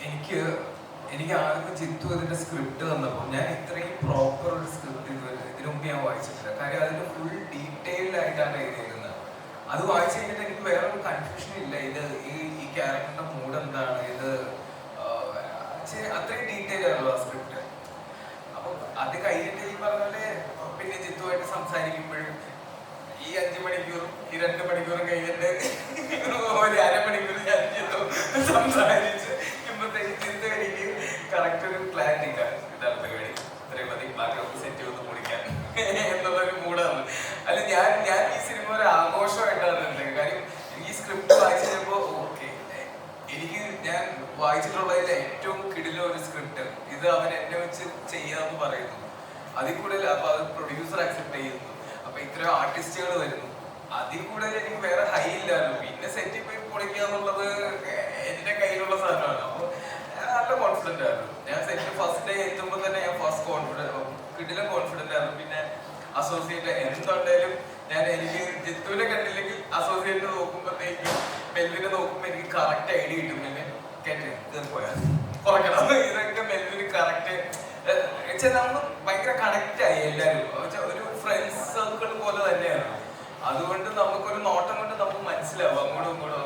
എനിക്ക് എനിക്ക് ആദ്യം ജിത്തു അതിന്റെ സ്ക്രിപ്റ്റ് തന്നപ്പോൾ ഞാൻ ഇത്രയും പ്രോപ്പർ ഒരു സ്ക്രിപ്റ്റ് ഇതിനു മുമ്പ് ഞാൻ വായിച്ചിട്ടില്ല. കാര്യം അതിന് ഫുൾ ഡീറ്റെയിൽഡ് ആയിട്ടാണ് എഴുതിയിരുന്നത്. അത് വായിച്ചു കഴിഞ്ഞിട്ട് എനിക്ക് വേറെ ഒരു കൺഫ്യൂഷൻ ഇല്ല. ഇത് ഈ ക്യാരക്ടറിന്റെ മൂഡ് എന്താണ്, ഇത് അത്രയും ഡീറ്റെയിൽ ആണല്ലോ ആ സ്ക്രിപ്റ്റ്. അപ്പൊ അത് കഴിഞ്ഞിട്ട് ഈ പറഞ്ഞ പോലെ പിന്നെ ജിത്തുവായിട്ട് സംസാരിക്കുമ്പോഴും ഈ 5 മണിക്കൂറും ഈ 2 മണിക്കൂറും കഴിഞ്ഞിട്ട് ഒരു അരമണിക്കൂർ ഞാൻ ജിത്തു സംസാരിച്ച് എനിക്ക് കറക്റ്റ് ഒരു ക്ലാരിറ്റി ഇതാണ് പരിപാടി, ഇത്രയും മതി, ബാക്കി സെറ്റ് ഒന്ന് മുടിക്കാൻ എന്നുള്ളൊരു മൂടാണ്. അല്ല ഞാൻ ഈ സിനിമ ഒരു ആഘോഷമായിട്ടാണ് കണ്ടത്. കാര്യം ഈ സ്ക്രിപ്റ്റ് വായിച്ചു കഴിഞ്ഞപ്പോൾ ഓക്കെ, ഞാൻ വായിച്ചിട്ടുള്ളതിൽ ഏറ്റവും കിടില ഒരു സ്ക്രിപ്റ്റ് ഇത് അവൻ എന്നെ വെച്ച് ചെയ്യാന്ന് പറയുന്നു. അതിൽ കൂടുതൽ അപ്പൊ അത് പ്രൊഡ്യൂസർ അക്സെപ്റ്റ് ചെയ്യുന്നു. അപ്പൊ ഇത്രയും ആർട്ടിസ്റ്റുകൾ വരുന്നു. അതിൽ കൂടുതൽ എനിക്ക് വേറെ ഹൈ ഇല്ലായിരുന്നു. പിന്നെ സെറ്റിൽ പോയി പൊളിക്കുക എന്നുള്ളത് എന്റെ കയ്യിലുള്ള സാധനമാണ്. അപ്പൊ നല്ല കോൺഫിഡന്റ് ആയിരുന്നു. ഞാൻ സെറ്റ് ഫസ്റ്റ് ഡേ എത്തുമ്പോൾ തന്നെ ഞാൻ കിടിലം കോൺഫിഡന്റ് ആയിരുന്നു. പിന്നെ അസോസിയേറ്റ് എന്തുണ്ടെങ്കിലും എനിക്ക് ജിത്തുവിനെ കണ്ടില്ലെങ്കിൽ അസോസിയേറ്റ് നോക്കുമ്പോഴത്തേക്കും മെൽവിനെ നോക്കുമ്പോൾ എനിക്ക് കറക്റ്റ് ഐഡിയ കിട്ടും. പിന്നെ കേട്ട് പോയാൽ കുറയ്ക്കണം, ഇതൊക്കെ മെൽവിന് കറക്റ്റ് നമ്മൾ ഭയങ്കര കണക്റ്റ് ആയി എല്ലാവരും. ഒരു ഫ്രണ്ട്സ് സർക്കിൾ പോലെ തന്നെയാണ്. അതുകൊണ്ട് നമുക്കൊരു നോട്ടം കൊണ്ട് നമുക്ക് മനസ്സിലാവും അങ്ങോട്ടും ഇങ്ങോട്ടും